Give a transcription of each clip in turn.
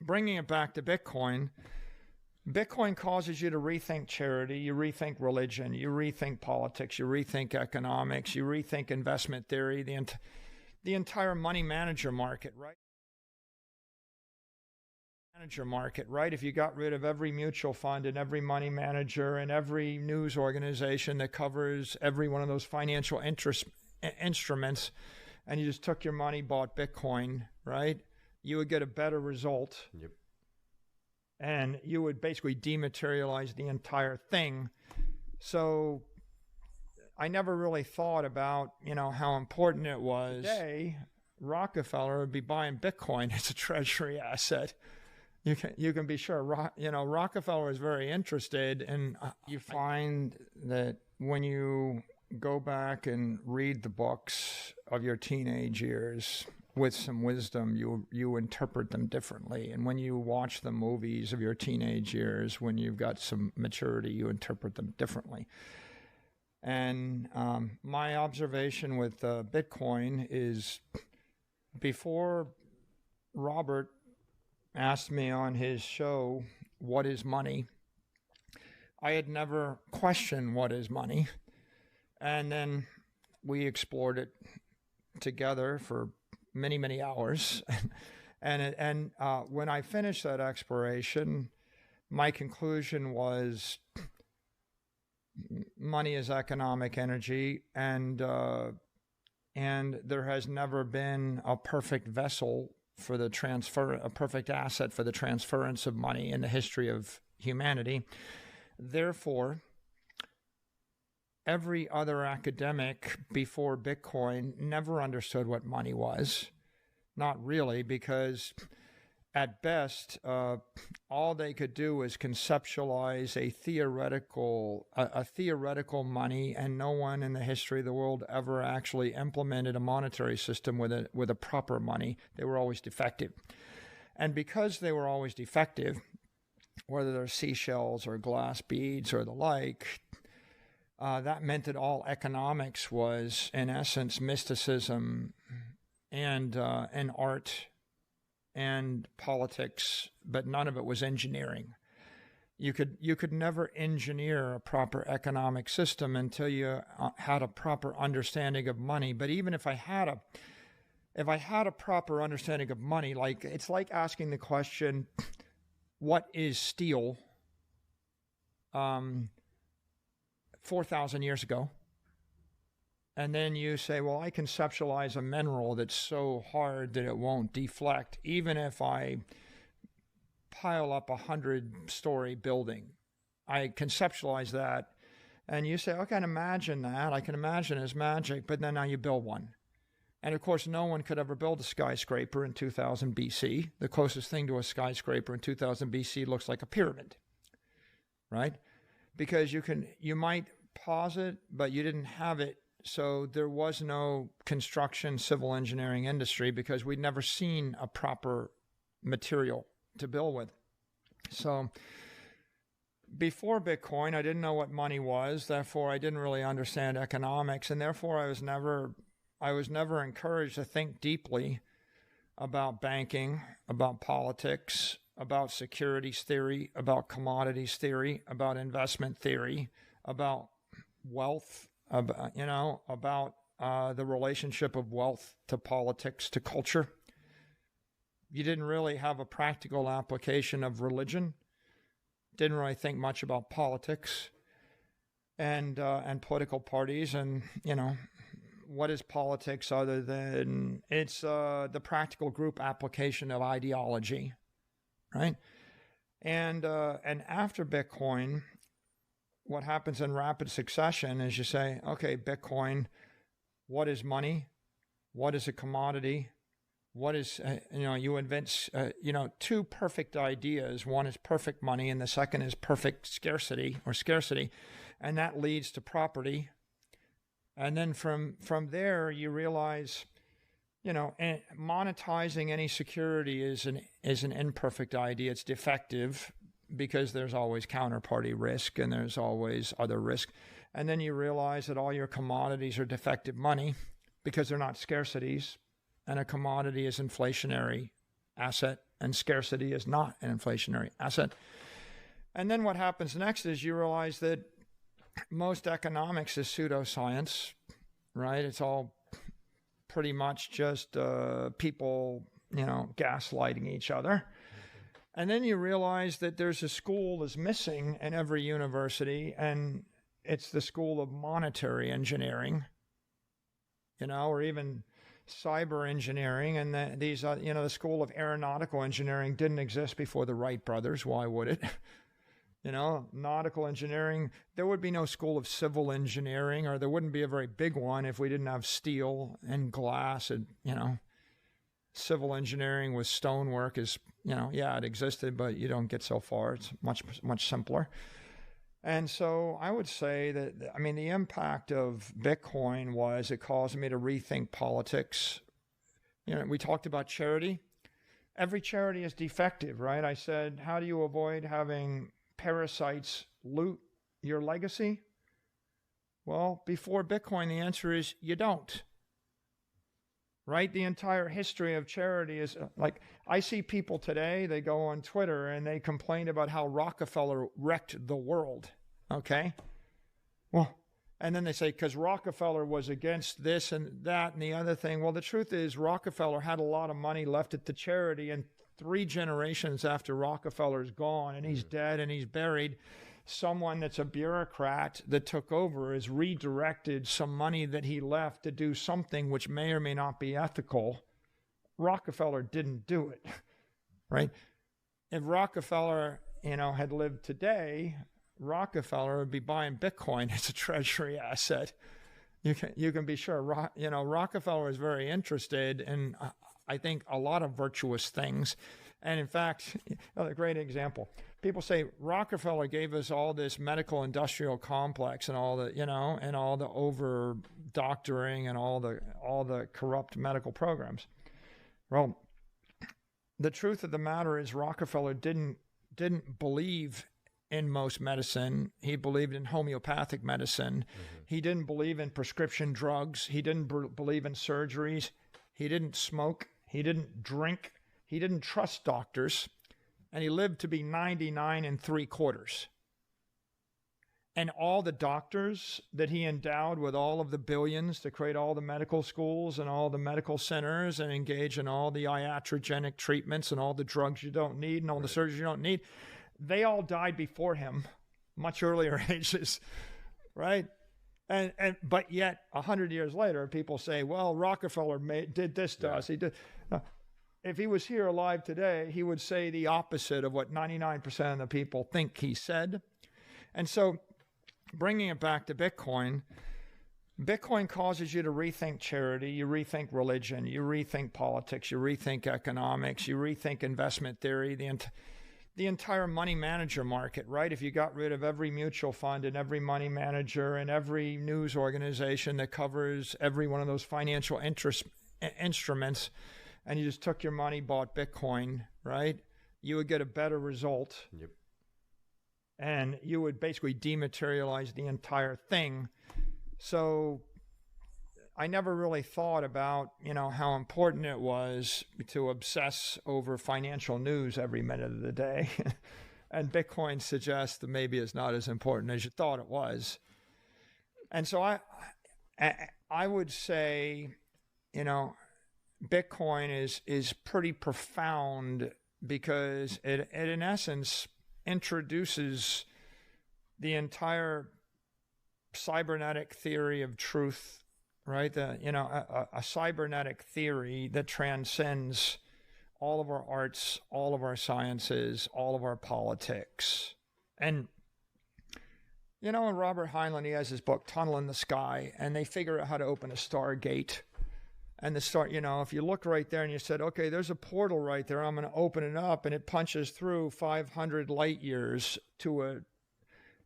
bringing it back to Bitcoin, Bitcoin causes you to rethink charity, you rethink religion, you rethink politics, you rethink economics, you rethink investment theory, the entire money manager market, right? If you got rid of every mutual fund and every money manager and every news organization that covers every one of those financial instruments, and you just took your money, bought Bitcoin, right? You would get a better result. Yep. And you would basically dematerialize the entire thing. So I never really thought about, how important it was. Today, Rockefeller would be buying Bitcoin as a treasury asset. You can be sure, Rockefeller is very interested. And you find that when you go back and read the books of your teenage years with some wisdom, you interpret them differently. And when you watch the movies of your teenage years, when you've got some maturity, you interpret them differently. And my observation with Bitcoin is, before Robert asked me on his show, what is money? I had never questioned what is money. And then we explored it together for many, many hours. And when I finished that exploration, my conclusion was money is economic energy, and there has never been a perfect vessel for the a perfect asset for the transference of money in the history of humanity. Therefore, every other academic before Bitcoin never understood what money was. Not really, because at best, all they could do was conceptualize a theoretical money, and no one in the history of the world ever actually implemented a monetary system with a proper money. They were always defective. And because they were always defective, whether they're seashells or glass beads or the like, that meant that all economics was, in essence, mysticism and art and politics, but none of it was engineering. You could never engineer a proper economic system until you had a proper understanding of money. But even if I had a proper understanding of money, it's like asking the question, what is steel? 4,000 years ago. And then you say, well, I conceptualize a mineral that's so hard that it won't deflect, even if I pile up 100-story building. I conceptualize that. And you say, I can imagine that. I can imagine it as magic. But then now you build one. And of course, no one could ever build a skyscraper in 2000 BC. The closest thing to a skyscraper in 2000 BC looks like a pyramid, right? Because you might pause it, but you didn't have it. So there was no construction, civil engineering industry, because we'd never seen a proper material to build with. So before Bitcoin, I didn't know what money was. Therefore, I didn't really understand economics. And therefore, I was never encouraged to think deeply about banking, about politics, about securities theory, about commodities theory, about investment theory, about wealth, about the relationship of wealth to politics, to culture. You didn't really have a practical application of religion. Didn't really think much about politics and political parties. And, what is politics other than it's the practical group application of ideology, right? And after Bitcoin, what happens in rapid succession is you say, okay, Bitcoin, what is money? What is a commodity? What is, you invent, two perfect ideas. One is perfect money, and the second is perfect scarcity. And that leads to property. And then from there, you realize, monetizing any security is an imperfect idea. It's defective, because there's always counterparty risk and there's always other risk. And then you realize that all your commodities are defective money because they're not scarcities. And a commodity is inflationary asset, and scarcity is not an inflationary asset. And then what happens next is you realize that most economics is pseudoscience, right? It's all pretty much just people, gaslighting each other. And then you realize that there's a school that's missing in every university, and it's the school of monetary engineering, or even cyber engineering. And the school of aeronautical engineering didn't exist before the Wright brothers. Why would it? Nautical engineering, there would be no school of civil engineering, or there wouldn't be a very big one if we didn't have steel and glass. And, civil engineering with stonework is, it existed, but you don't get so far. It's much, much simpler. And so I would say that, the impact of Bitcoin was it caused me to rethink politics. We talked about charity. Every charity is defective, right? I said, how do you avoid having parasites loot your legacy? Well, before Bitcoin, the answer is you don't. Right? The entire history of charity is like, I see people today, they go on Twitter and they complain about how Rockefeller wrecked the world. Okay? Well, and then they say, because Rockefeller was against this and that and the other thing. Well, the truth is Rockefeller had a lot of money left it to charity, and 3 generations after Rockefeller's gone and he's dead and he's buried, someone that's a bureaucrat that took over has redirected some money that he left to do something which may or may not be ethical. Rockefeller didn't do it, right? If Rockefeller, had lived today, Rockefeller would be buying Bitcoin as a treasury asset. You can be sure. Rockefeller is very interested in, I think, a lot of virtuous things. And in fact, a great example. People say Rockefeller gave us all this medical industrial complex and all the, and all the over doctoring and all the corrupt medical programs. Well, the truth of the matter is Rockefeller didn't believe in most medicine. He believed in homeopathic medicine. He didn't believe in prescription drugs. He didn't believe in surgeries. He didn't smoke. He didn't drink. He didn't trust doctors, and he lived to be 99 3/4. And all the doctors that he endowed with all of the billions to create all the medical schools and all the medical centers and engage in all the iatrogenic treatments and all the drugs you don't need and all the surgeries you don't need, they all died before him, much earlier ages, right? But yet 100 years later, people say, well, Rockefeller did this to us. He did. If he was here alive today, he would say the opposite of what 99% of the people think he said. And so bringing it back to Bitcoin causes you to rethink charity, you rethink religion, you rethink politics, you rethink economics, you rethink investment theory, the entire money manager market, right? If you got rid of every mutual fund and every money manager and every news organization that covers every one of those financial instruments, and you just took your money, bought Bitcoin, right? You would get a better result. Yep. And you would basically dematerialize the entire thing. So I never really thought about, how important it was to obsess over financial news every minute of the day. And Bitcoin suggests that maybe it's not as important as you thought it was. And so I would say, Bitcoin is pretty profound because it in essence introduces the entire cybernetic theory of truth, right? A cybernetic theory that transcends all of our arts, all of our sciences, all of our politics. And in Robert Heinlein, he has his book Tunnel in the Sky, and they figure out how to open a stargate. And the start, if you look right there and you said, okay, there's a portal right there, I'm going to open it up, and it punches through 500 light years to a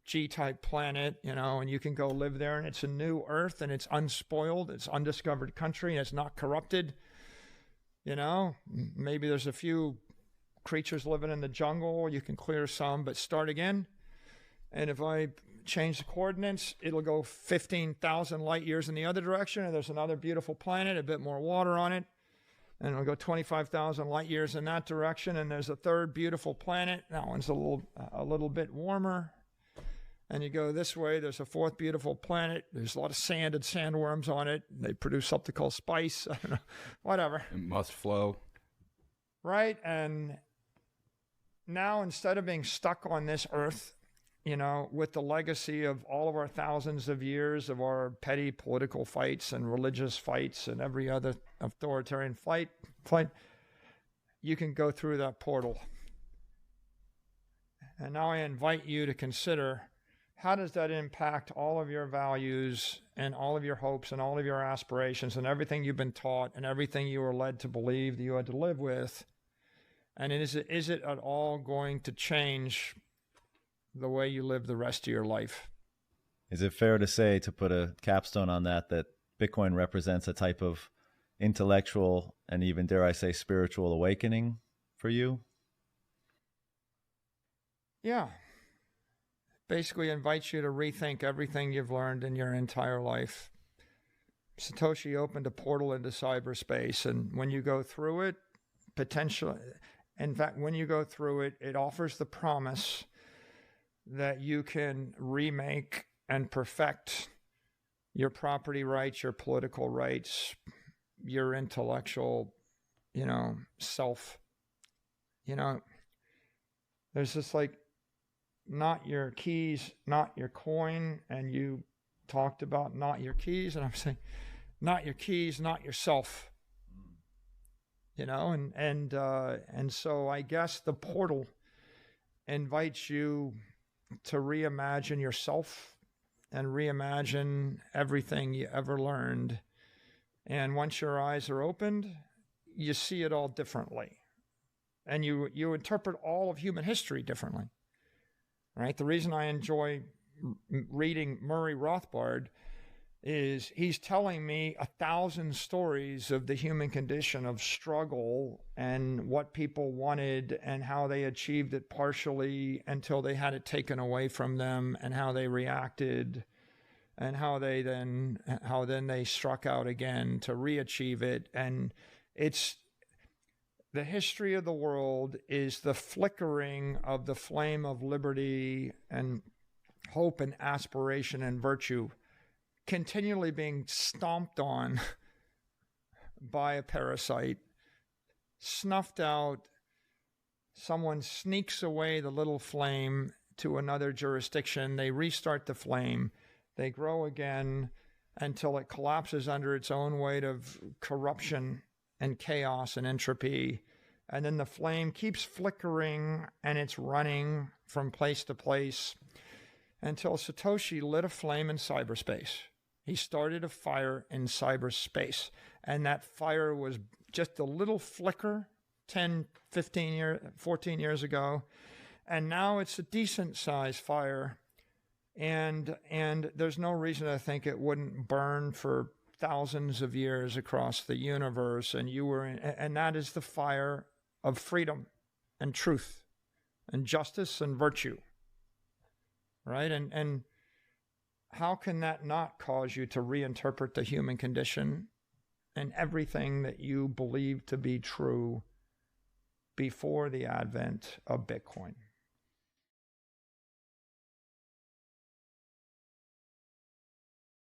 G-type planet, and you can go live there, and it's a new Earth, and it's unspoiled, it's undiscovered country, and it's not corrupted. Maybe there's a few creatures living in the jungle, you can clear some, but start again. And if I change the coordinates, it'll go 15,000 light years in the other direction, and there's another beautiful planet, a bit more water on it. and we'll go 25,000 light years in that direction. And there's a third beautiful planet. That one's a little bit warmer. And you go this way, there's a fourth beautiful planet. There's a lot of sand and sandworms on it. They produce something called spice. I don't know, whatever. It must flow. Right? And now, instead of being stuck on this earth, with the legacy of all of our thousands of years of our petty political fights and religious fights and every other authoritarian fight, you can go through that portal. And now I invite you to consider, how does that impact all of your values and all of your hopes and all of your aspirations and everything you've been taught and everything you were led to believe that you had to live with? And is it at all going to change the way you live the rest of your life? Is it fair to say, to put a capstone on that Bitcoin represents a type of intellectual and even, dare I say, spiritual awakening for you? Yeah. Basically invites you to rethink everything you've learned in your entire life. Satoshi opened a portal into cyberspace, and when you go through it, when you go through it, it offers the promise that you can remake and perfect your property rights, your political rights, your intellectual, self. There's this not your keys, not your coin, and you talked about not your keys, and I'm saying not your keys, not yourself. And so I guess the portal invites you to reimagine yourself and reimagine everything you ever learned. And once your eyes are opened, you see it all differently. And you interpret all of human history differently. Right? The reason I enjoy reading Murray Rothbard is he's telling me 1,000 stories of the human condition of struggle and what people wanted and how they achieved it partially until they had it taken away from them, and how they reacted, and how then they struck out again to re-achieve it. And it's the history of the world is the flickering of the flame of liberty and hope and aspiration and virtue continually being stomped on by a parasite, snuffed out. Someone sneaks away the little flame to another jurisdiction. They restart the flame. They grow again until it collapses under its own weight of corruption and chaos and entropy. And then the flame keeps flickering, and it's running from place to place until Satoshi lit a flame in cyberspace. He started a fire in cyberspace, and that fire was just a little flicker 10, 15 years, 14 years ago, and now it's a decent sized fire, and there's no reason to think it wouldn't burn for thousands of years across the universe. And that is the fire of freedom and truth and justice and virtue, right? And how can that not cause you to reinterpret the human condition and everything that you believe to be true before the advent of Bitcoin?